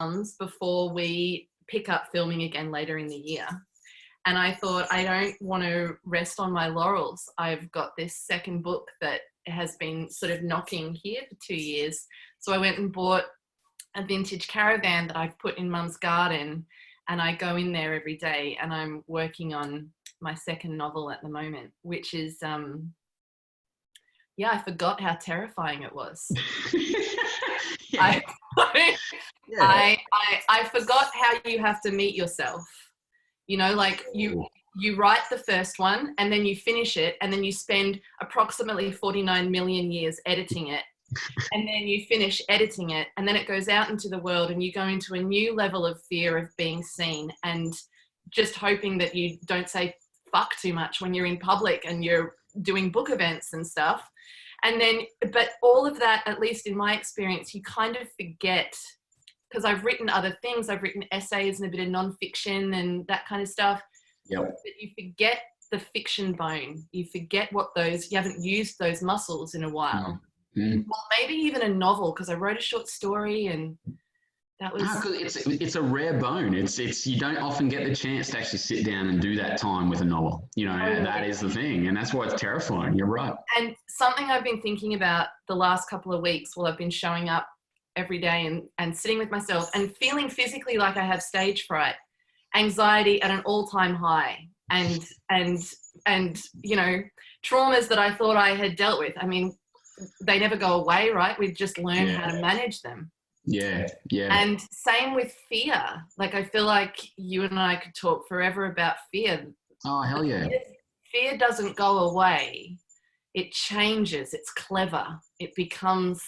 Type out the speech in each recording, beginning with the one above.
months before we pick up filming again later in the year. And I thought, I don't want to rest on my laurels. I've got this second book that has been sort of knocking here for 2 years. So I went and bought a vintage caravan that I've put in Mum's garden, and I go in there every day, and I'm working on my second novel at the moment, which is, I forgot how terrifying it was. Yeah. I forgot how you have to meet yourself. You know, like you write the first one and then you finish it, and then you spend approximately 49 million years editing it. And then you finish editing it, and then it goes out into the world, and you go into a new level of fear of being seen, and just hoping that you don't say fuck too much when you're in public and you're doing book events and stuff. And then, but all of that, at least in my experience, you kind of forget, because I've written other things. I've written essays and a bit of nonfiction and that kind of stuff. Yep. But you forget the fiction bone. You forget you haven't used those muscles in a while. Mm. Well, maybe even a novel, because I wrote a short story, and that was... it's a rare bone. It's you don't often get the chance to actually sit down and do that time with a novel. You know, that is the thing, and that's why it's terrifying. You're right. And something I've been thinking about the last couple of weeks while I've been showing up every day and sitting with myself and feeling physically like I have stage fright, anxiety at an all-time high, and you know, traumas that I thought I had dealt with. I mean, they never go away, right? We just learn how to manage them. Yeah. And same with fear. Like, I feel like you and I could talk forever about fear. Oh, hell yeah. Fear doesn't go away. It changes. It's clever. It becomes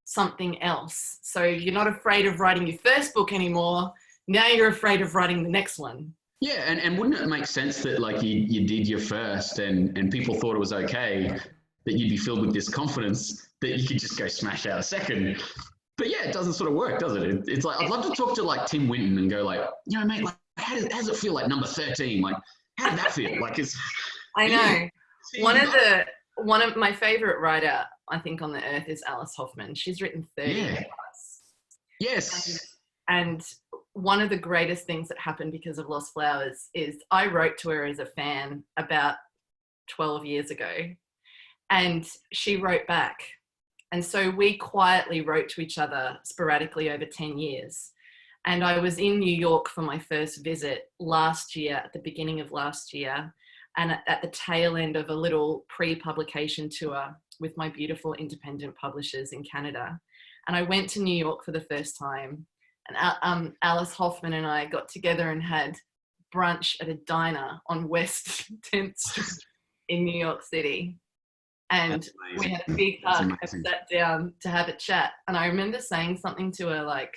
something else. So you're not afraid of writing your first book anymore. Now you're afraid of writing the next one. Yeah, and wouldn't it make sense that, like, you did your first and people thought it was okay, that you'd be filled with this confidence that you could just go smash out a second? But yeah, it doesn't sort of work, does it? It's like, I'd love to talk to like Tim Winton and go like, you know, mate, like, how does it feel like number 13? Like, how did that feel? Like, it's... I know. One of my favorite writer, I think, on the earth is Alice Hoffman. She's written 30 books. Yes. And one of the greatest things that happened because of Lost Flowers is I wrote to her as a fan about 12 years ago, and she wrote back. And so we quietly wrote to each other sporadically over 10 years. And I was in New York for my first visit last year, at the beginning of last year, and at the tail end of a little pre-publication tour with my beautiful independent publishers in Canada. And I went to New York for the first time. And Alice Hoffman and I got together and had brunch at a diner on West 10th Street in New York City. And we had a big hug and sat down to have a chat. And I remember saying something to her like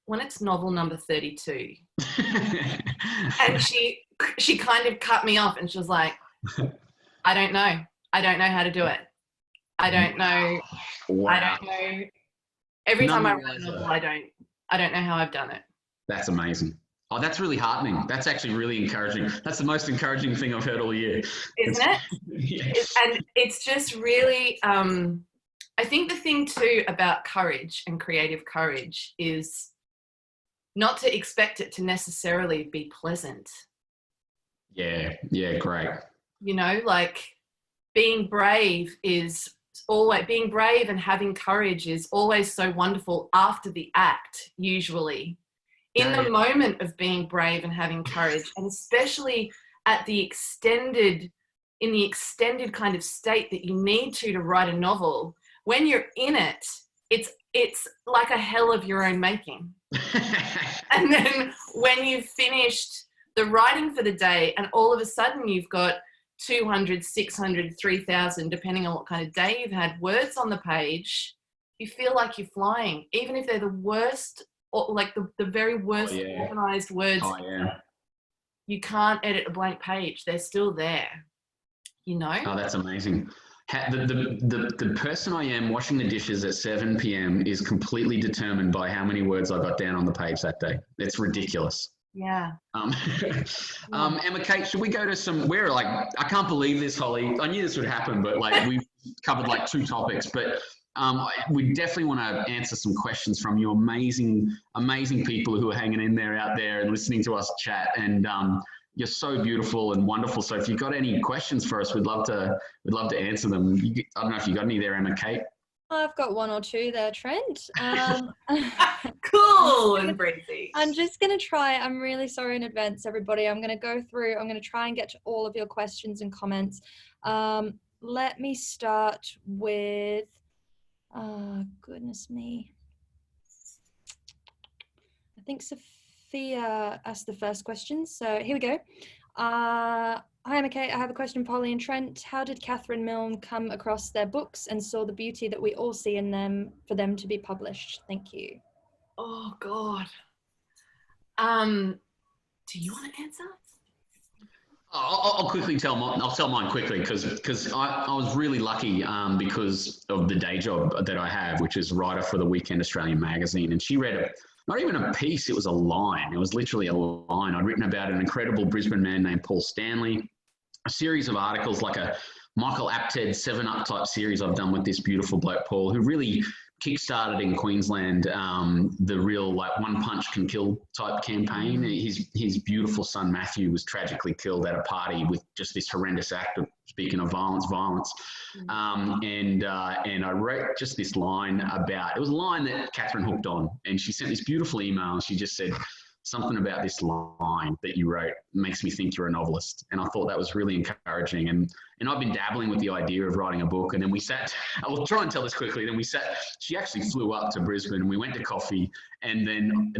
when it's novel number 32. And she kind of cut me off and she was like, I don't know. I don't know how to do it. I don't know. Wow. I don't know. Every time I write a novel, I don't know how I've done it. That's amazing. Oh, that's really heartening. That's actually really encouraging. That's the most encouraging thing I've heard all year. Isn't it? Yeah. And it's just really, I think the thing too about courage and creative courage is not to expect it to necessarily be pleasant. Yeah, great. You know, like being brave and having courage is always so wonderful after the act, usually. In the moment of being brave and having courage, and especially in the extended kind of state that you need to write a novel, when you're in it, it's like a hell of your own making. And then when you've finished the writing for the day and all of a sudden you've got 200, 600, 3,000, depending on what kind of day you've had, words on the page, you feel like you're flying, even if they're the worst, or like the very worst organized words. You can't edit a blank page. They're still there, you know? Oh, that's amazing. The person I am washing the dishes at 7 p.m. is completely determined by how many words I got down on the page that day. It's ridiculous. Yeah. Emma Kate, should we go to some, we're like, I can't believe this, Holly. I knew this would happen, but like we've covered like 2 topics, but We definitely want to answer some questions from you amazing people who are hanging in there out there and listening to us chat. And you're so beautiful and wonderful. So if you've got any questions for us, we'd love to answer them. I don't know if you got any there, Emma Kate. I've got one or two there, Trent. Cool and breezy. I'm just going to try. I'm really sorry in advance, everybody. I'm going to go through. I'm going to try and get to all of your questions and comments. Let me start with, goodness me. I think Sophia asked the first question. So here we go. Hi, Emma Kate. I have a question, Polly and Trent. How did Catherine Milne come across their books and saw the beauty that we all see in them for them to be published? Thank you. Oh, God. Do you want to answer? I'll quickly tell mine. I'll tell mine quickly because I was really lucky because of the day job that I have, which is writer for the Weekend Australian magazine. And she read not even a piece, it was a line. It was literally a line. I'd written about an incredible Brisbane man named Paul Stanley, a series of articles like a Michael Apted 7-Up type series I've done with this beautiful bloke, Paul, who really kickstarted in Queensland the real like one punch can kill type campaign. His beautiful son Matthew was tragically killed at a party with just this horrendous act of, speaking of violence. And I wrote just this line about, it was a line that Catherine hooked on, and she sent this beautiful email and she just said, something about this line that you wrote makes me think you're a novelist. And I thought that was really encouraging. And I've been dabbling with the idea of writing a book. And then we sat, I will try and tell this quickly. Then we sat, she actually flew up to Brisbane and we went to coffee. And then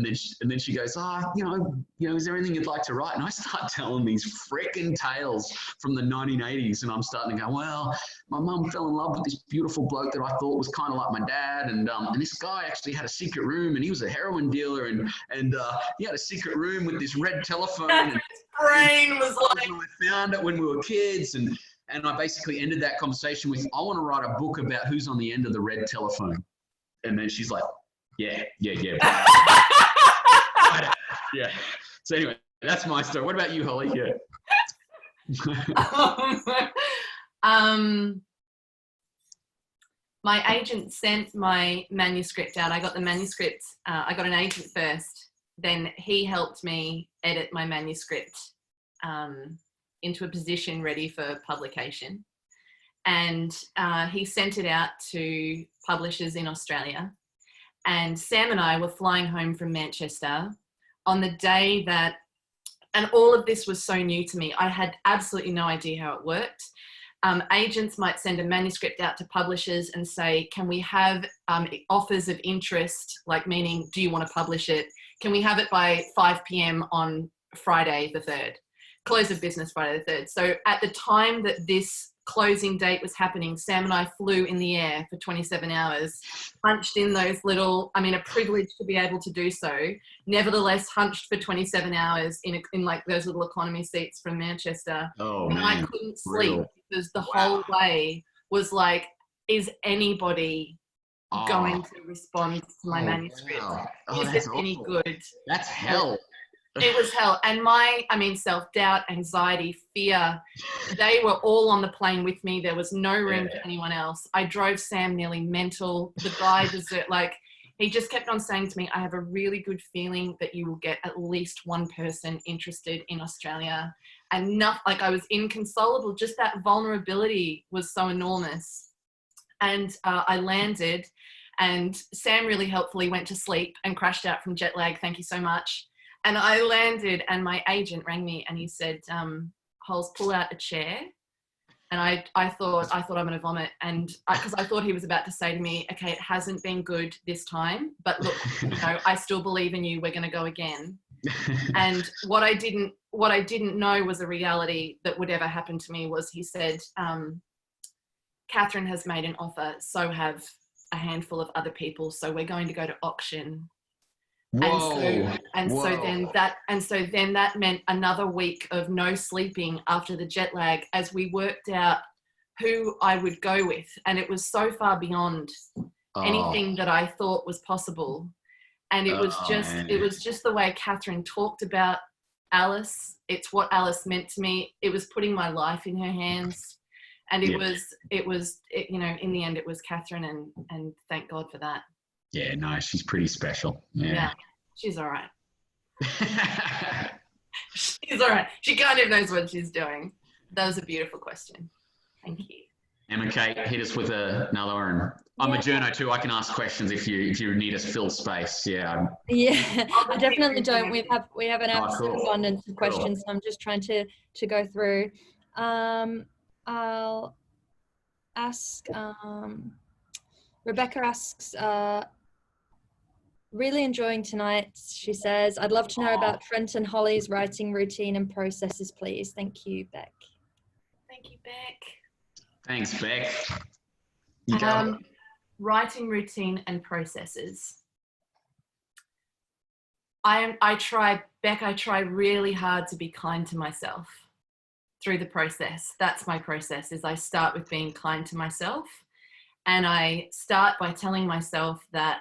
she goes, is there anything you'd like to write? And I start telling these freaking tales from the 1980s. And I'm starting to go, well, my mum fell in love with this beautiful bloke that I thought was kind of like my dad. And this guy actually had a secret room and he was a heroin dealer. And he had a secret room with this red telephone. And his brain was like, I found it when we were kids. And I basically ended that conversation with, I want to write a book about who's on the end of the red telephone. And then she's like, yeah. Yeah. So anyway, that's my story. What about you, Holly? Yeah. My agent sent my manuscript out. I got the manuscript. I got an agent first. Then he helped me edit my manuscript into a position ready for publication. And he sent it out to publishers in Australia. And Sam and I were flying home from Manchester on the day that, and all of this was so new to me. I had absolutely no idea how it worked. Agents might send a manuscript out to publishers and say, can we have offers of interest, like meaning, do you want to publish it? Can we have it by 5 p.m. on Friday the 3rd? Close of business Friday the 3rd. So at the time that this closing date was happening, Sam and I flew in the air for 27 hours, hunched in those little, a privilege to be able to do so, nevertheless hunched for 27 hours in like those little economy seats from Manchester. Oh, and man. I couldn't sleep because the whole way was like, is anybody going to respond to my manuscript? Wow. Is it any good? That's hell. It was hell. And my, self-doubt, anxiety, fear, they were all on the plane with me. There was no room for anyone else. I drove Sam nearly mental. The guy he just kept on saying to me, I have a really good feeling that you will get at least one person interested in Australia. And I was inconsolable. Just that vulnerability was so enormous. And I landed, and Sam really helpfully went to sleep and crashed out from jet lag. Thank you so much. And I landed, and my agent rang me and he said, Holes, pull out a chair. And I thought I'm going to vomit. And because I thought he was about to say to me, okay, it hasn't been good this time, but look, I still believe in you. We're going to go again. And what I didn't know was a reality that would ever happen to me was he said, Catherine has made an offer. So have a handful of other people. So we're going to go to auction. Whoa. So then that meant another week of no sleeping after the jet lag as we worked out who I would go with. And it was so far beyond anything that I thought was possible. And it was just the way Catherine talked about Alice. It's what Alice meant to me. It was putting my life in her hands. And it was, you know, in the end, it was Catherine, and thank God for that. Yeah, no, she's pretty special. Yeah. She's all right. She's all right. She kind of knows what she's doing. That was a beautiful question. Thank you. Emma Kate, hit us with another one. I'm a journo too. I can ask questions if you need us fill space. Yeah. Yeah, I definitely don't. We have an absolute abundance of questions. So I'm just trying to go through. I'll ask. Rebecca asks. Really enjoying tonight. She says, "I'd love to know about Trent and Holly's writing routine and processes, please. Thank you, Beck." Thank you, Beck. Thanks, Beck. Writing routine and processes. I try really hard to be kind to myself through the process. That's my process, is I start with being kind to myself, and I start by telling myself that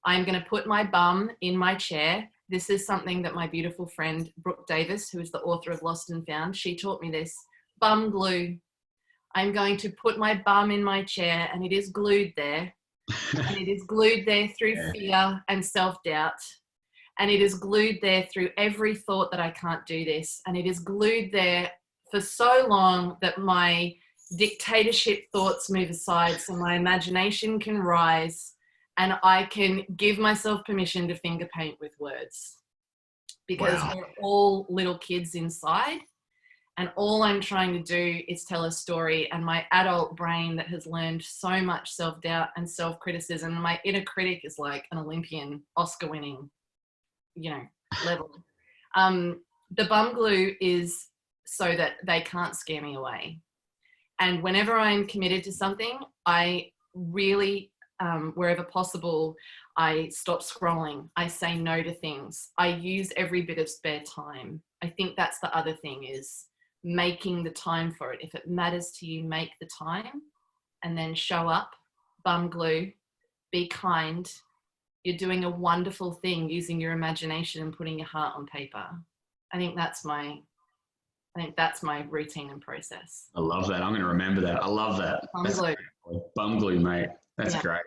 I'm going to put my bum in my chair. This is something that my beautiful friend Brooke Davis, who is the author of Lost and Found, she taught me this. Bum glue. I'm going to put my bum in my chair, and it is glued there. And it is glued there through fear and self-doubt. And it is glued there through every thought that I can't do this. And it is glued there for so long that my dictatorship thoughts move aside so my imagination can rise and I can give myself permission to finger paint with words. Because we're all little kids inside. And all I'm trying to do is tell a story, and my adult brain that has learned so much self-doubt and self-criticism, my inner critic is like an Olympian, Oscar-winning, you know, level. The bum glue is so that they can't scare me away. And whenever I'm committed to something, I really, wherever possible, I stop scrolling. I say no to things. I use every bit of spare time. I think that's the other thing, is making the time for it. If it matters to you, make the time, and then show up, bum glue, be kind. You're doing a wonderful thing using your imagination and putting your heart on paper. I think that's my routine and process. I love that. I'm going to remember that. I love that. Bum glue. Bum glue, mate. That's great.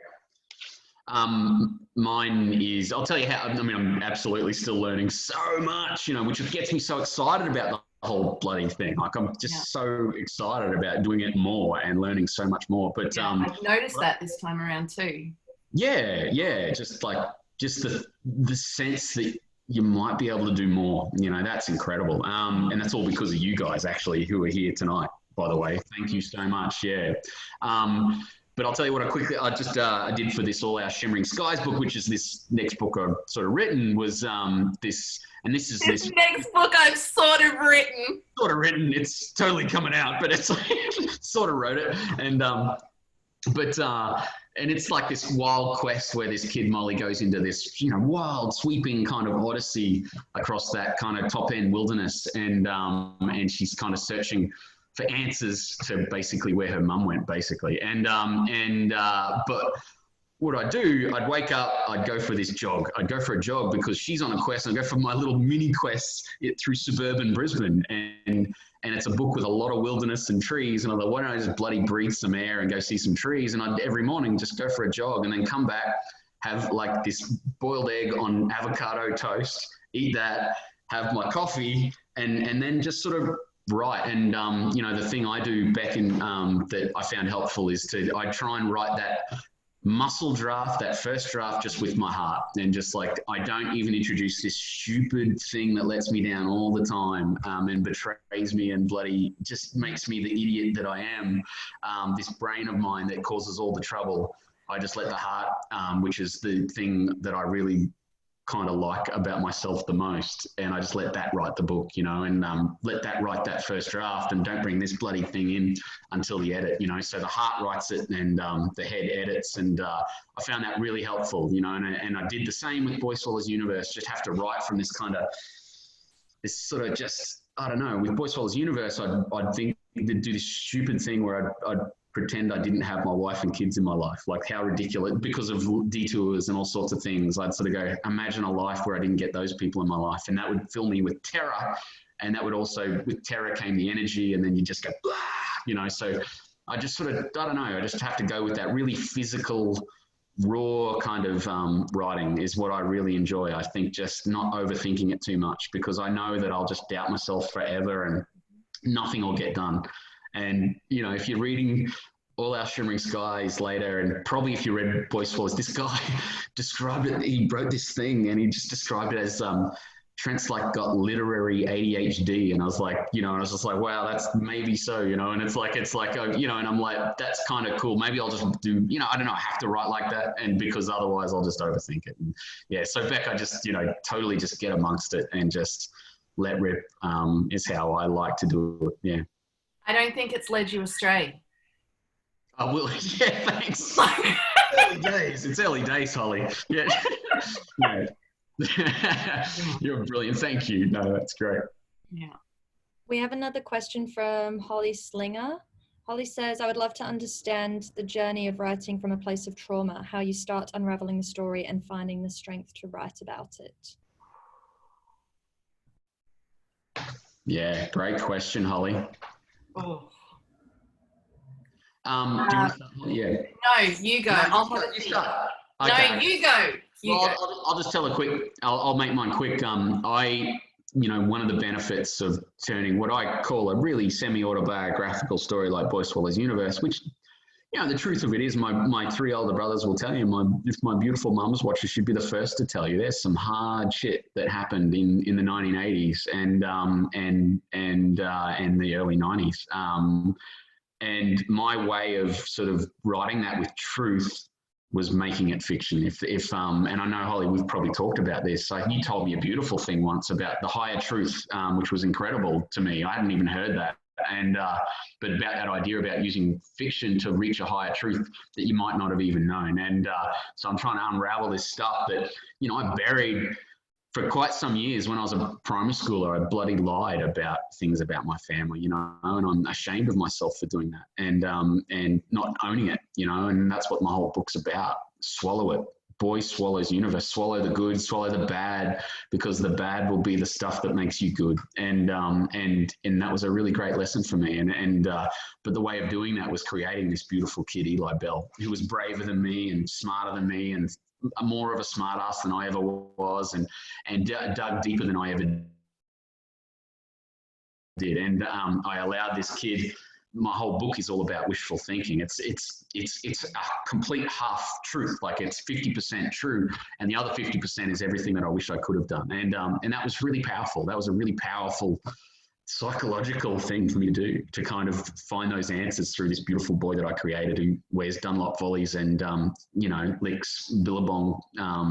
Mine is, I'll tell you how, I mean, I'm absolutely still learning so much, you know, which gets me so excited about the whole bloody thing. Like, I'm just so excited about doing it more and learning so much more. But I've noticed that this time around too. Just the sense that you might be able to do more, you know, that's incredible. And that's all because of you guys, actually, who are here tonight, by the way. Thank you so much. But I'll tell you what, I did for this All Our Shimmering Skies book, which is this next book I've sort of written, was this next book I've sort of written. It's totally coming out, but it's like, sort of wrote it. And it's like this wild quest where this kid Molly goes into this, you know, wild sweeping kind of odyssey across that kind of top end wilderness, and she's kind of searching for answers to basically where her mum went, basically. But what I'd do, I'd wake up, I'd go for this jog. I'd go for a jog because she's on a quest. I'd go for my little mini quests through suburban Brisbane. And it's a book with a lot of wilderness and trees. And I thought, why don't I just bloody breathe some air and go see some trees? And I'd every morning just go for a jog and then come back, have like this boiled egg on avocado toast, eat that, have my coffee, and then just sort of write. And you know, the thing I do, Beck, that I found helpful is I try and write that muscle draft, that first draft, just with my heart, and just like, I don't even introduce this stupid thing that lets me down all the time, and betrays me and bloody just makes me the idiot that I am, this brain of mine that causes all the trouble. I just let the heart, which is the thing that I really kind of like about myself the most, and I just let that write the book, you know, and let that write that first draft, and don't bring this bloody thing in until the edit, you know. So the heart writes it, and the head edits, and I found that really helpful, you know. And I did the same with Boy Swallows Universe. Just have to write from this kind of, this sort of just, I don't know, with Boy Swallows Universe, I'd think to do this stupid thing where I'd pretend I didn't have my wife and kids in my life. Like, how ridiculous, because of detours and all sorts of things. I'd sort of go, imagine a life where I didn't get those people in my life. And that would fill me with terror. And that would also, with terror came the energy, and then you just go, blah, you know. So I just sort of, I don't know, I just have to go with that really physical, raw kind of writing is what I really enjoy. I think just not overthinking it too much, because I know that I'll just doubt myself forever and nothing will get done. And, you know, if you're reading All Our Shimmering Skies later, and probably if you read Boy Swallows, this guy described it, he wrote this thing and he just described it as Trent's like got literary ADHD. And I was like, you know, and I was just like, wow, that's maybe so, you know. And it's like, you know, and I'm like, that's kind of cool. Maybe I'll just do, you know, I don't know, I have to write like that. And because otherwise I'll just overthink it. And yeah, so Beck, I just, you know, totally just get amongst it and just let rip is how I like to do it. Yeah. I don't think it's led you astray. I will. Yeah, thanks. Early days. It's early days, Holly. Yeah. Yeah. You're brilliant. Thank you. No, that's great. Yeah. We have another question from Holly Slinger. Holly says, I would love to understand the journey of writing from a place of trauma, how you start unraveling the story and finding the strength to write about it. Yeah, great question, Holly. Oh. Do you want to start? Yeah. No, you go. No, you start. Okay. No, you go. I'll just tell a quick, I'll make mine quick. You know, one of the benefits of turning what I call a really semi-autobiographical story like Boy Swallows Universe, which, you know, the truth of it is my three older brothers will tell you, if my beautiful mum's watching, she'd be the first to tell you there's some hard shit that happened in the 1980s and the early 90s. And my way of sort of writing that with truth was making it fiction. And I know, Holly, we've probably talked about this. Like, you told me a beautiful thing once about the higher truth, which was incredible to me. I hadn't even heard that. And but about that idea about using fiction to reach a higher truth that you might not have even known. And so I'm trying to unravel this stuff that, you know, I buried for quite some years. When I was a primary schooler, I bloody lied about things about my family, you know, and I'm ashamed of myself for doing that and not owning it, you know, and that's what my whole book's about. Swallow it. Boy Swallows Universe. Swallow the good, swallow the bad, because the bad will be the stuff that makes you good. And that was a really great lesson for me. But the way of doing that was creating this beautiful kid, Eli Bell, who was braver than me and smarter than me and more of a smart ass than I ever was, and dug deeper than I ever did. And I allowed this kid. My whole book is all about wishful thinking. It's a complete half truth. Like, it's 50% true, and the other 50% is everything that I wish I could have done. And that was really powerful. That was a really powerful psychological thing for me to do, to kind of find those answers through this beautiful boy that I created, who wears Dunlop volleys and you know, licks Billabong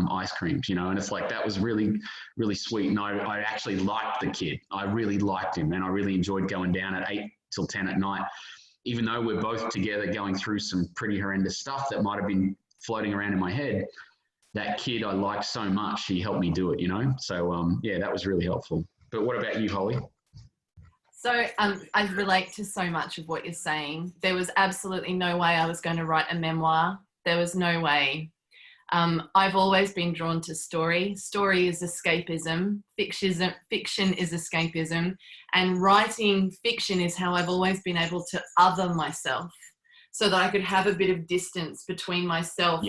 ice creams, you know. And it's like, that was really, really sweet. And I actually liked the kid. I really liked him, and I really enjoyed going down at 8 till 10 at night, even though we're both together going through some pretty horrendous stuff that might have been floating around in my head. That kid I liked so much, he helped me do it, you know. So yeah, that was really helpful. But what about you, Holly? So I relate to so much of what you're saying. There was absolutely no way I was going to write a memoir. There was no way. I've always been drawn to story. Story is escapism. Fiction is escapism. And writing fiction is how I've always been able to other myself, so that I could have a bit of distance between myself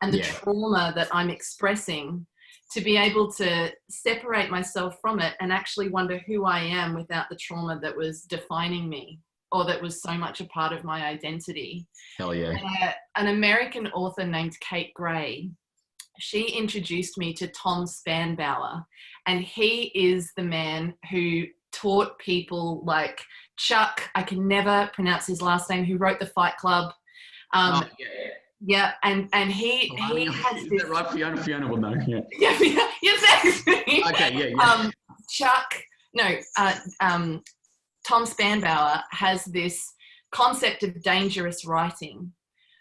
and the trauma that I'm expressing, to be able to separate myself from it and actually wonder who I am without the trauma that was defining me, or that was so much a part of my identity. Hell yeah. An American author named Kate Gray, she introduced me to Tom Spanbauer, and he is the man who taught people like Chuck, I can never pronounce his last name, who wrote The Fight Club. Yeah, and he has this. Is that right? Fiona will know. Yeah. Exactly. Okay, yeah. Tom Spanbauer has this concept of dangerous writing,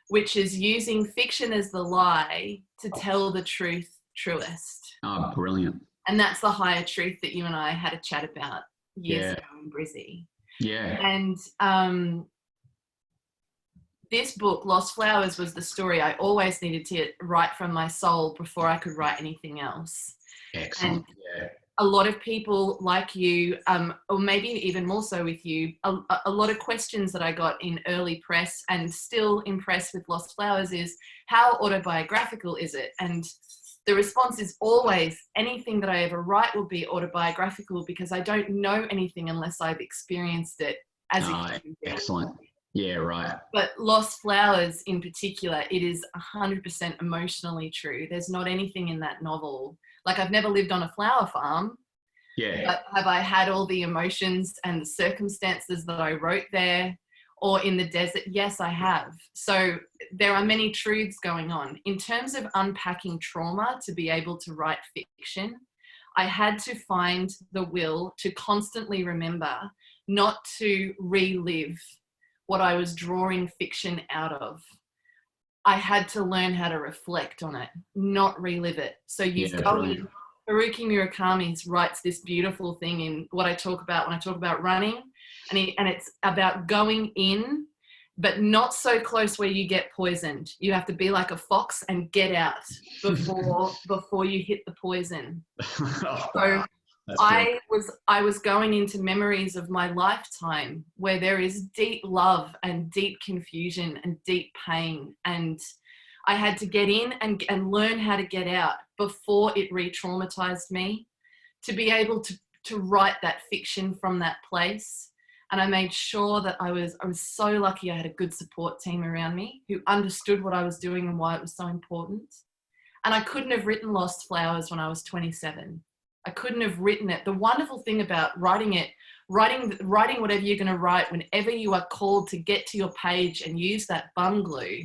which is using fiction as the lie to tell the truest. Oh, brilliant. And that's the higher truth that you and I had a chat about years ago in Brizzy. Yeah. And this book, Lost Flowers, was the story I always needed to write from my soul before I could write anything else. Excellent. And a lot of people like you, or maybe even more so with you, a lot of questions that I got in early press and still in press with Lost Flowers is, how autobiographical is it? And the response is always, anything that I ever write will be autobiographical, because I don't know anything unless I've experienced it as a human being. Excellent. Yeah, right. But Lost Flowers in particular, it is 100% emotionally true. There's not anything in that novel. Like, I've never lived on a flower farm. Yeah. But have I had all the emotions and the circumstances that I wrote there, or in the desert? Yes, I have. So there are many truths going on. In terms of unpacking trauma to be able to write fiction, I had to find the will to constantly remember not to relive what I was drawing fiction out of. I had to learn how to reflect on it, not relive it. So Haruki Murakami writes this beautiful thing in what I talk about when I talk about running, and it's about going in, but not so close where you get poisoned. You have to be like a fox and get out before you hit the poison. So I was going into memories of my lifetime where there is deep love and deep confusion and deep pain, and I had to get in and learn how to get out before it re-traumatized me, to be able to write that fiction from that place. And I made sure that I was so lucky I had a good support team around me who understood what I was doing and why it was so important. And I couldn't have written Lost Flowers when I was 27. I couldn't have written it. The wonderful thing about writing whatever you're going to write, whenever you are called to get to your page and use that bum glue,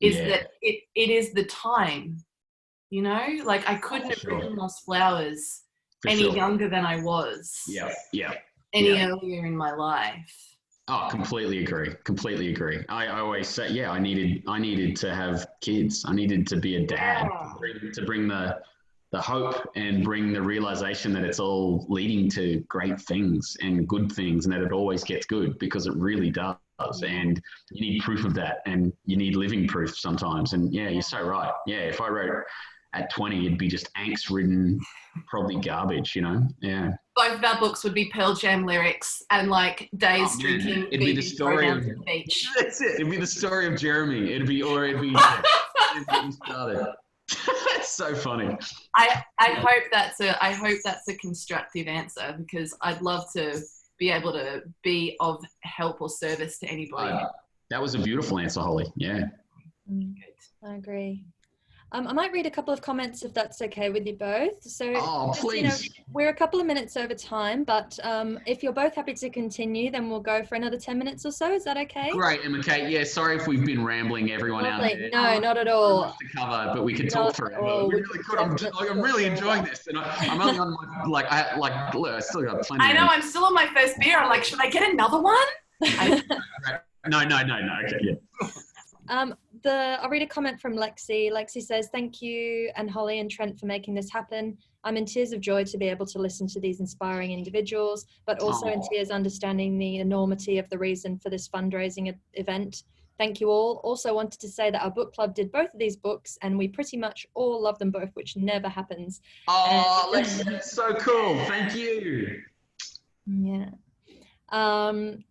is that it is the time, you know? Like, I couldn't have written Lost Flowers any younger than I was. Any earlier in my life. Oh, completely agree. I always say, I needed to have kids. I needed to be a dad to bring the hope and bring the realization that it's all leading to great things and good things, and that it always gets good, because it really does. And you need proof of that, and you need living proof sometimes. And you're so right. Yeah, if I wrote at 20, it'd be just angst-ridden, probably garbage, you know? Yeah. Both of our books would be Pearl Jam lyrics and like days drinking. It'd be the story of the beach. That's it. It'd be the story of Jeremy. It'd be started. It's so funny. I hope that's a constructive answer, because I'd love to be able to be of help or service to anybody. That was a beautiful answer, Holly. Yeah. Good. I agree. I might read a couple of comments if that's okay with you both. So, please. We're a couple of minutes over time, but if you're both happy to continue, then we'll go for another 10 minutes or so. Is that okay? Great, Emma Kate. Yeah, sorry if we've been rambling everyone out there. No, not at all. To cover, but we could talk forever. We really could. I'm really enjoying this, and I'm only on my I still got plenty. I know. I'm still on my first beer. I'm like, should I get another one? No. Okay, yeah. I'll read a comment from Lexi. Lexi says, "Thank you and Holly and Trent for making this happen. I'm in tears of joy to be able to listen to these inspiring individuals, but also in tears understanding the enormity of the reason for this fundraising event. Thank you all. Also wanted to say that our book club did both of these books and we pretty much all love them both, which never happens." Lexi, that's so cool. Thank you. Yeah.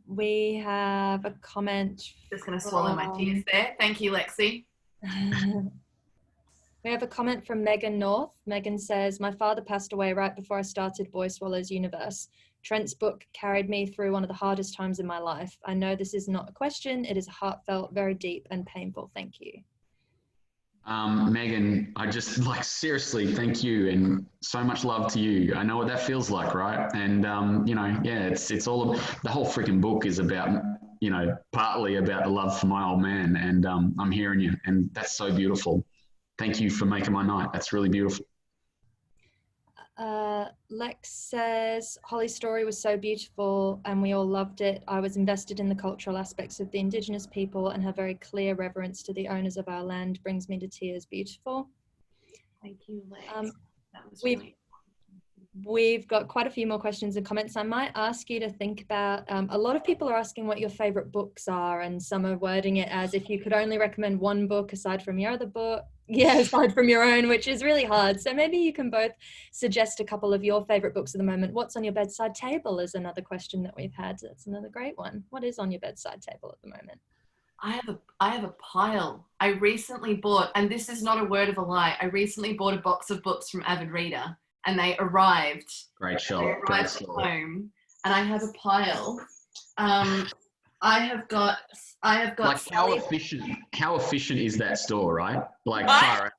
We have a comment. Just going to swallow my tears there. Thank you, Lexi. We have a comment from Megan North. Megan says, "My father passed away right before I started Boy Swallows Universe. Trent's book carried me through one of the hardest times in my life. I know this is not a question. It is heartfelt, very deep and painful. Thank you." Megan, I just seriously, thank you, and so much love to you. I know what that feels like, right? And it's all the whole freaking book is about, partly about the love for my old man, and I'm hearing you, and that's so beautiful. Thank you for making my night. That's really beautiful. Lex says, "Holly's story was so beautiful and we all loved it. I was invested in the cultural aspects of the Indigenous people, and her very clear reverence to the owners of our land brings me to tears. Beautiful." Thank you, Lex. That was We've got quite a few more questions and comments. I might ask you to think about, a lot of people are asking what your favorite books are, and some are wording it as if you could only recommend one book aside from your other book, Yeah, aside from your own, which is really hard. So maybe you can both suggest a couple of your favorite books at the moment. What's on your bedside table is another question that we've had. That's another great one. What is on your bedside table at the moment? I have a pile. I recently bought, and this is not a word of a lie, I recently bought a box of books from Avid Reader, and they arrived. Great shot. They arrived at home, and I have a pile. I have got Like Sally. how efficient is that store, right? Like Right? far.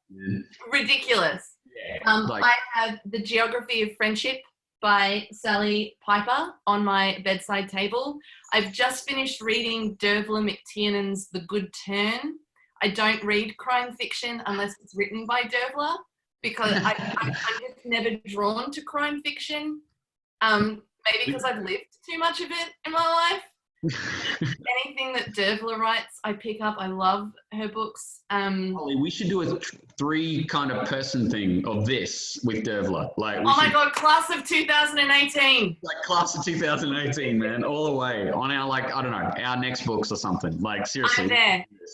Ridiculous. Yeah. Like, I have The Geography of Friendship by Sally Piper on my bedside table. I've just finished reading Dervla McTiernan's The Good Turn. I don't read crime fiction unless it's written by Dervla because I'm just never drawn to crime fiction. Maybe because I've lived too much of it in my life. Anything that Dervla writes, I pick up. I love her books. Holly, we should do a 3 kind of person thing of this with Dervla. Like, oh my God, class of 2018. Like class of 2018, man, all the way on our, like, I don't know, our next books or something. Like, seriously.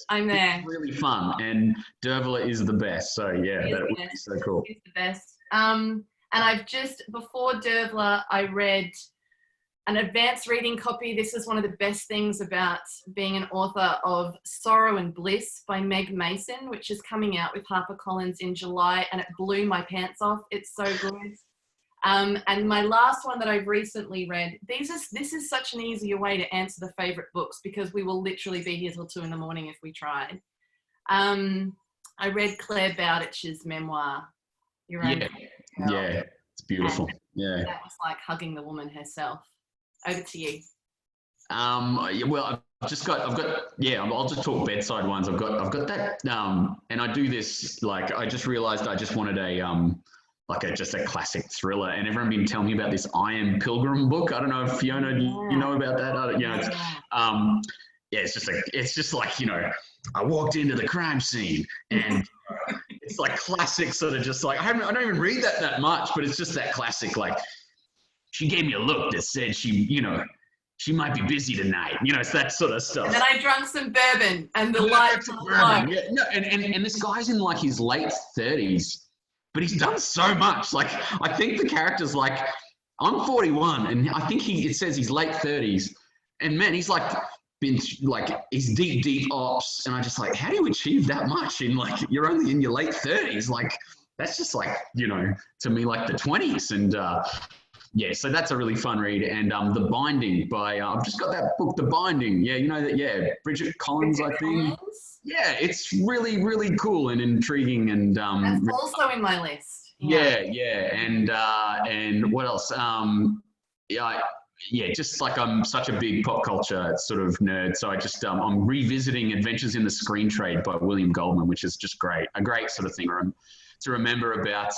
I'm there. It's really fun, and Dervla is the best. So yeah, that would be so cool. He's the best. And I've just, before Dervla, I read an advanced reading copy. This is one of the best things about being an author, of Sorrow and Bliss by Meg Mason, which is coming out with HarperCollins in July, and it blew my pants off. It's so good. And my last one that I've recently read, this is such an easier way to answer the favourite books because we will literally be here till 2 a.m. if we tried. I read Claire Bowditch's memoir. Yeah, it's beautiful. And that was like hugging the woman herself. Over to you. Well, I've got, yeah, I'll just talk bedside ones. I've got that, and I do this, like, I just realized I just wanted just a classic thriller, and everyone been telling me about this I Am Pilgrim book. I don't know if Fiona, you know about that? It's just like, you know, I walked into the crime scene and it's like classic sort of just like, I don't even read that much, but it's just that classic, like, she gave me a look that said she might be busy tonight. You know, it's that sort of stuff. And then I drank some bourbon and the lights were low. Yeah, no, and this guy's in like his late 30s, but he's done so much. Like, I think the character's like, I'm 41, and I think it says he's late 30s, and man, he's like been like, he's deep ops, and I just like, how do you achieve that much in, like, you're only in your late 30s? Like, that's just like, you know, to me, like the 20s, and yeah, so that's a really fun read. And The Binding by, I've just got that book, The Binding. Yeah, you know that, yeah, Bridget Collins, I think. Yeah, it's really, really cool and intriguing. And that's also in my list. Yeah. And what else? Just like, I'm such a big pop culture sort of nerd. So I just, I'm revisiting Adventures in the Screen Trade by William Goldman, which is just great. A great sort of thing to remember about,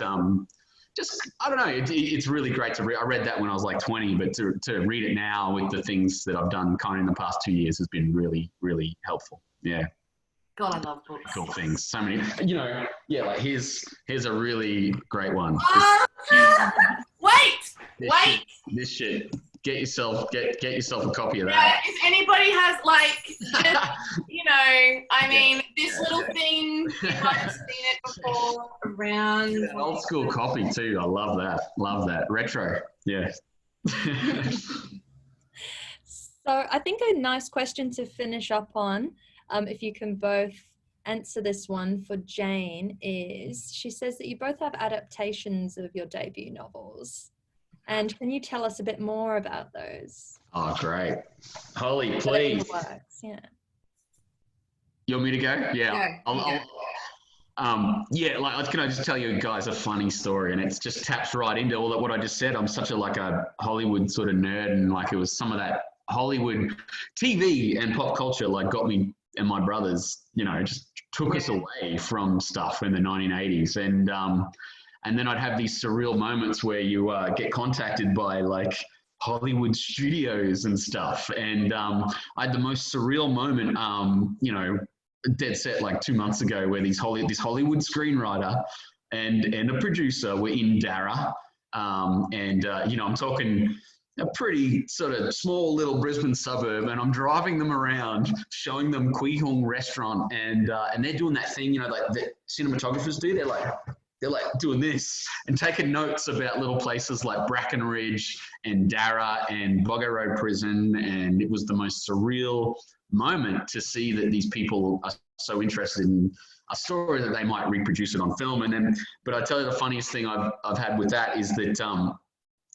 just, I don't know, it's really great to read. I read that when I was like 20, but to read it now with the things that I've done kind of in the past 2 years has been really, really helpful. Yeah. God, I love books. Cool things. So many, you know, yeah, like here's a really great one. Wait. This shit. Get yourself a copy of that. Yeah, if anybody has, like, just, you know, I mean, this little thing, you might have seen it before around. Yeah, old school copy too. I love that. Retro. Yeah. So I think a nice question to finish up on, if you can both answer this one for Jane, is she says that you both have adaptations of your debut novels. And can you tell us a bit more about those? Oh, great. Holly, please. Yeah. You want me to go? Yeah. Yeah. Like, can I just tell you guys a funny story? And it just taps right into all that what I just said. I'm such a Hollywood sort of nerd, and like it was some of that Hollywood TV and pop culture like got me and my brothers, you know, just took us away from stuff in the 1980s. And then I'd have these surreal moments where you get contacted by like Hollywood studios and stuff. And I had the most surreal moment, you know, dead set like 2 months ago, where this Hollywood screenwriter and a producer were in Dara. You know, I'm talking a pretty sort of small little Brisbane suburb, and I'm driving them around, showing them Kui Hong restaurant, and they're doing that thing, you know, like the cinematographers do. They're like doing this and taking notes about little places like Brackenridge and Darra and Boggo Road Prison, and it was the most surreal moment to see that these people are so interested in a story that they might reproduce it on film. And then, but I tell you the funniest thing I've had with that is that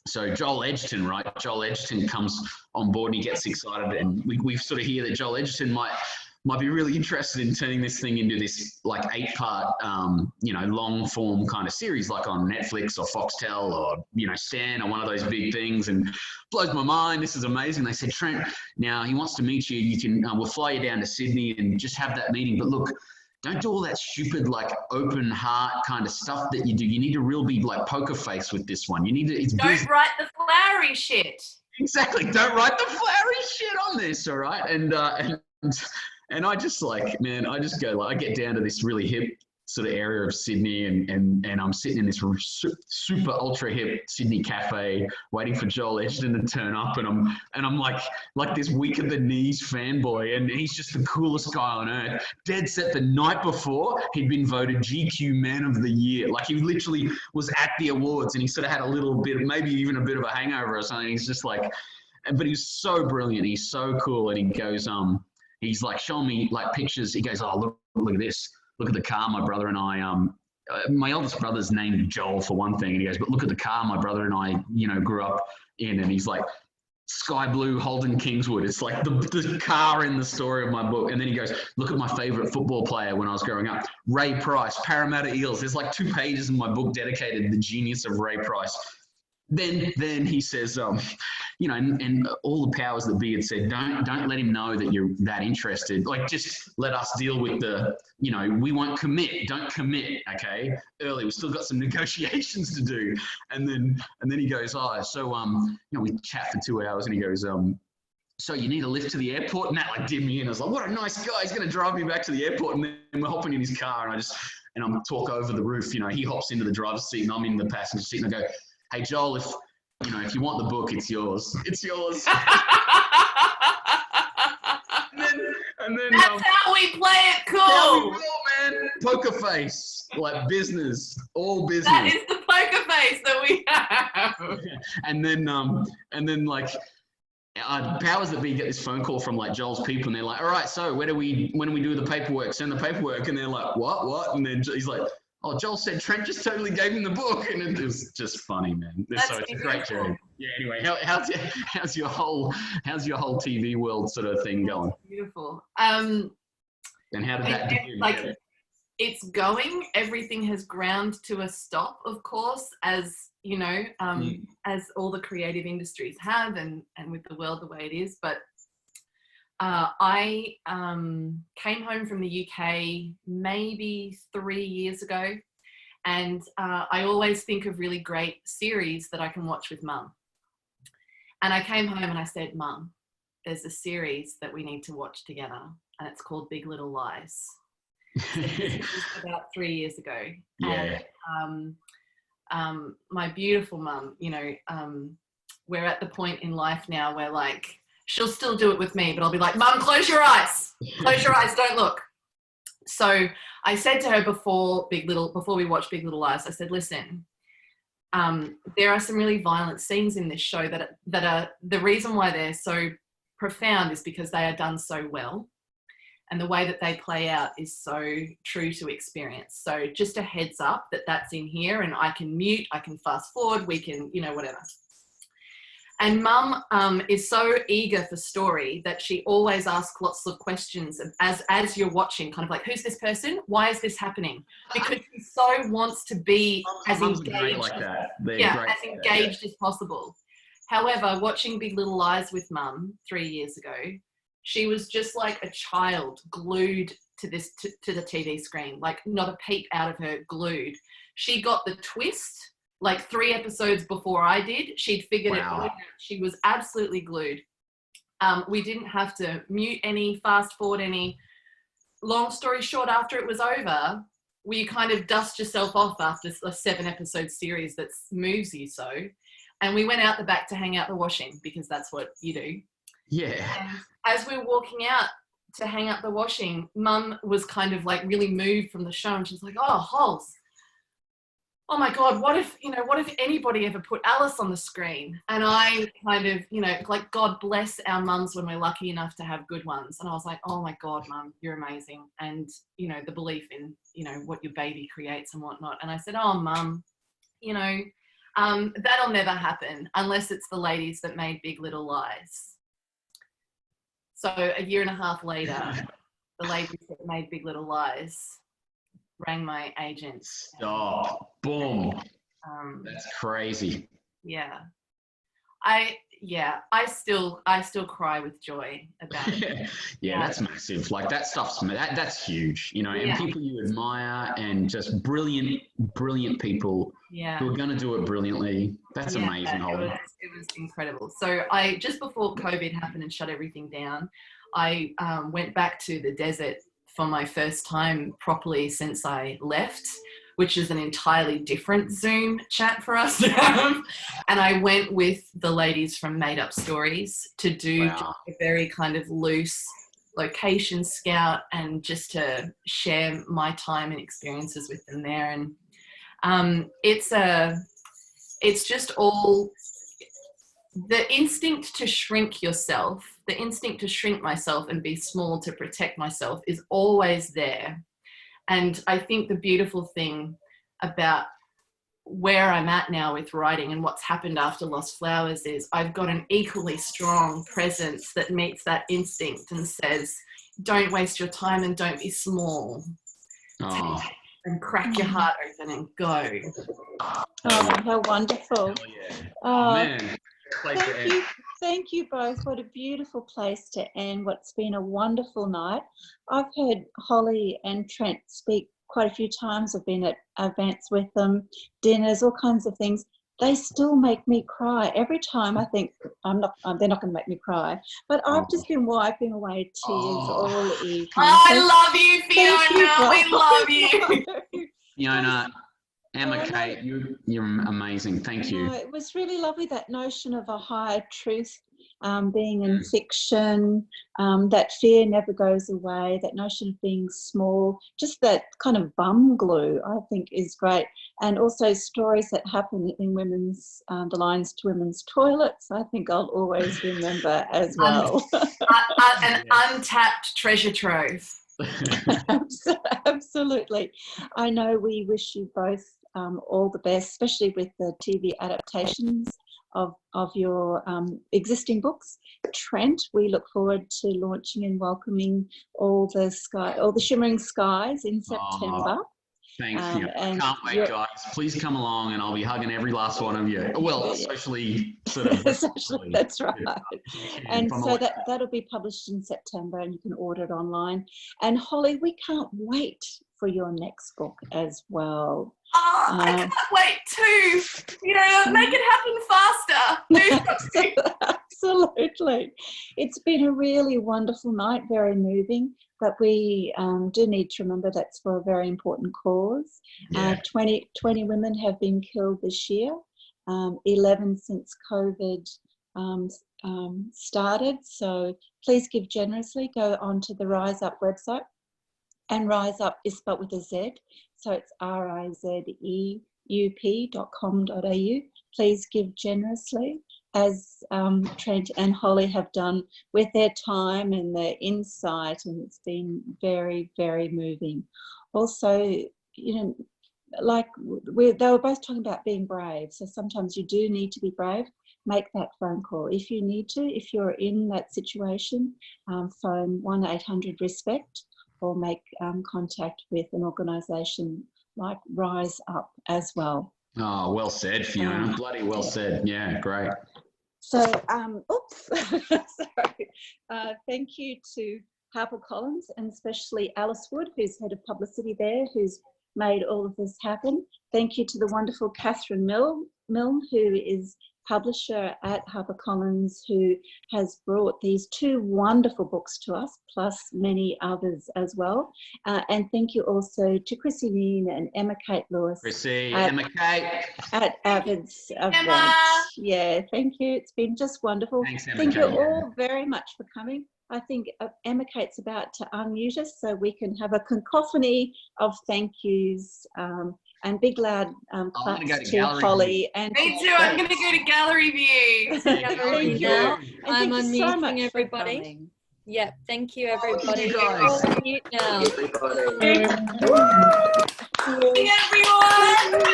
so Joel Edgerton, right? Joel Edgerton comes on board and he gets excited, and we sort of hear that Joel Edgerton might be really interested in turning this thing into this like 8-part, you know, long form kind of series, like on Netflix or Foxtel or, you know, Stan or one of those big things, and blows my mind. This is amazing. They said, Trent, now he wants to meet you. You can, we'll fly you down to Sydney and just have that meeting. But look, don't do all that stupid, like open heart kind of stuff that you do. You need to really be like poker face with this one. You need to, don't write the flowery shit. Exactly. Don't write the flowery shit on this. All right. And I just like, man, I just go like, I get down to this really hip sort of area of Sydney, and I'm sitting in this super ultra hip Sydney cafe waiting for Joel Edgerton to turn up, and I'm like this weak at the knees fanboy, and he's just the coolest guy on earth. Dead set, the night before he'd been voted GQ Man of the Year. Like he literally was at the awards, and he sort of had a little bit, maybe even a bit of a hangover or something. He's just like, but he's so brilliant. He's so cool, and he goes, he's like showing me like pictures. He goes, oh, look at this. Look at the car my brother and I, my eldest brother's named Joel for one thing. And he goes, but look at the car my brother and I, you know, grew up in. And he's like, sky blue Holden Kingswood. It's like the car in the story of my book. And then he goes, look at my favorite football player when I was growing up, Ray Price, Parramatta Eels. There's like 2 pages in my book dedicated to the genius of Ray Price. Then he says, you know, and all the powers that be had said, don't let him know that you're that interested. Like, just let us deal with the, you know, we won't commit. Don't commit, okay? Early, we've still got some negotiations to do. And then he goes, oh, so you know, we chat for 2 hours, and he goes, so you need a lift to the airport? And that like did me in. I was like, what a nice guy. He's going to drive me back to the airport. And then we're hopping in his car, and I'm talk over the roof. You know, he hops into the driver's seat, and I'm in the passenger seat, and I go, hey, Joel, if you want the book, it's yours. It's yours. and then that's how we play it cool. How we roll, man. Poker face, like business, all business. That is the poker face that we have. And then like powers that be get this phone call from like Joel's people, and they're like, all right, so when do we do the paperwork? Send the paperwork. And they're like, what? And then he's like, oh, Joel said Trent just totally gave him the book, and it was just funny, man. So it's a great journey. Yeah. Anyway, how's your whole TV world sort of thing going? Beautiful. And how did that begin? Like, it's going. Everything has ground to a stop, of course, as you know, as all the creative industries have, and with the world the way it is. But I came home from the UK maybe 3 years ago, and I always think of really great series that I can watch with Mum. And I came home and I said, Mum, there's a series that we need to watch together, and it's called Big Little Lies. This was about 3 years ago. Yeah. And my beautiful mum, you know, we're at the point in life now where like, she'll still do it with me, but I'll be like, Mum, close your eyes. Close your eyes, don't look. So I said to her before we watched Big Little Lies, I said, listen, there are some really violent scenes in this show that are the reason why they're so profound is because they are done so well. And the way that they play out is so true to experience. So just a heads up that that's in here, and I can mute, I can fast forward, we can, you know, whatever. And Mum is so eager for story that she always asks lots of questions as you're watching, kind of like, who's this person? Why is this happening? Because she so wants to be as engaged, like that. As engaged as possible. However, watching Big Little Lies with Mum 3 years ago, she was just like a child glued to the TV screen, like not a peep out of her, glued. She got the twist like 3 episodes before I did. She'd figured it out. She was absolutely glued. We didn't have to mute any, fast forward any. Long story short, after it was over, you kind of dust yourself off after a 7-episode series that moves you so. And we went out the back to hang out the washing because that's what you do. Yeah. And as we were walking out to hang up the washing, Mum was kind of like really moved from the show, and she's like, "Oh, Hols, oh my God, what if anybody ever put Alice on the screen?" And I kind of, like, God bless our mums when we're lucky enough to have good ones. And I was like, "Oh my God, Mum, you're amazing." And, the belief in, what your baby creates and whatnot. And I said, "Oh, Mum, that'll never happen unless it's the ladies that made Big Little Lies." So a year and a half later, the ladies that made Big Little Lies rang my agent. Stop. Boom. That's crazy. Yeah. I still cry with joy about it. Yeah, that's massive. Like that stuff's that's huge, and people you admire and just brilliant people who are going to do it brilliantly. That's amazing, Holly. It was incredible. So I, just before COVID happened and shut everything down, I went back to the desert for my first time properly since I left, which is an entirely different Zoom chat for us to have. And I went with the ladies from Made Up Stories to do just a very kind of loose location scout and just to share my time and experiences with them there. And it's just all the instinct to shrink yourself, the instinct to shrink myself and be small to protect myself is always there. And I think the beautiful thing about where I'm at now with writing and what's happened after Lost Flowers is I've got an equally strong presence that meets that instinct and says, don't waste your time and don't be small. Oh. Take it and crack your heart open and go. Oh, how wonderful. Oh, man. Thank you both. What a beautiful place to end what's been a wonderful night. I've heard Holly and Trent speak quite a few times. I've been at events with them, dinners, all kinds of things. They still make me cry. Every time I think they're not going to make me cry, but I've just been wiping away tears all evening. I love you, Fiona. We love you. Fiona, Emma, Kate, you're amazing. Thank you. It was really lovely, that notion of a higher truth being in fiction, that fear never goes away, that notion of being small, just that kind of bum glue, I think is great. And also stories that happen in women's, the lines to women's toilets, I think I'll always remember as well. An untapped treasure trove. Absolutely. I know we wish you both all the best, especially with the TV adaptations of your existing books. Trent, we look forward to launching and welcoming All the Shimmering Skies in September. Thanks, I can't wait, guys. Please come along and I'll be hugging every last one of you. Well, socially sort of. Socially, that's right. And so that'll be published in September and you can order it online. And Holly, we can't wait for your next book as well. I can't wait too. Make it happen faster. Absolutely. It's been a really wonderful night, very moving, but we do need to remember that's for a very important cause. 20 women have been killed this year, 11 since COVID started. So please give generously. Go onto the Rizeup website. And Rizeup is spelled with a Z, so it's rizeup.com.au. Please give generously, as Trent and Holly have done with their time and their insight, and it's been very, very moving. Also, like they were both talking about being brave, so sometimes you do need to be brave. Make that phone call if you need to. If you're in that situation, phone 1-800-RESPECT. Or make contact with an organisation like Rise Up as well. Oh, well said, Fiona. Bloody well said. Yeah, great. So, sorry. Thank you to HarperCollins and especially Alice Wood, who's head of publicity there, who's made all of this happen. Thank you to the wonderful Catherine Milne, who is publisher at HarperCollins who has brought these 2 wonderful books to us, plus many others as well. And thank you also to Chrissy Dean and Emma Kate Lewis. Chrissy, Emma Kate. At Avid's event. Emma. Yeah, thank you. It's been just wonderful. Thanks, Emma Thank you Kate. all very much for coming. I think Emma Kate's about to unmute us so we can have a cacophony of thank yous and big loud claps go to to gallery Holly. And Me too. I'm going to go to gallery view. Gallery now. And I'm thank you so much unmuting for everybody. coming. Yep, thank you everybody. you You're guys. all on mute now. Hey, everyone.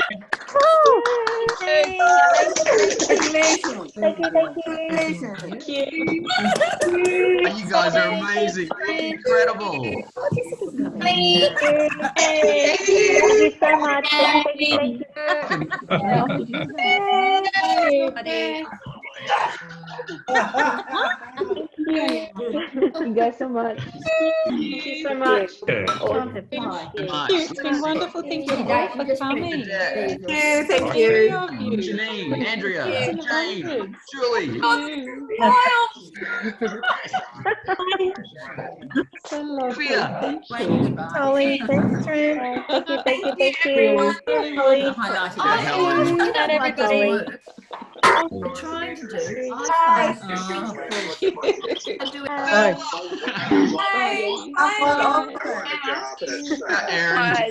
Thank you. You guys are amazing. Incredible. Thank you so much. Thank you. Thank you guys so much. Thank you so much. Awesome. It's been wonderful. Thank you all for coming. Thank you. Janine, Andrea, Jane, Julie. So lovely. Sophia. Thank you. Holly, thanks, Trent. Thank you. Holly. Good night, everybody. We're trying to do. Aaron. Bye.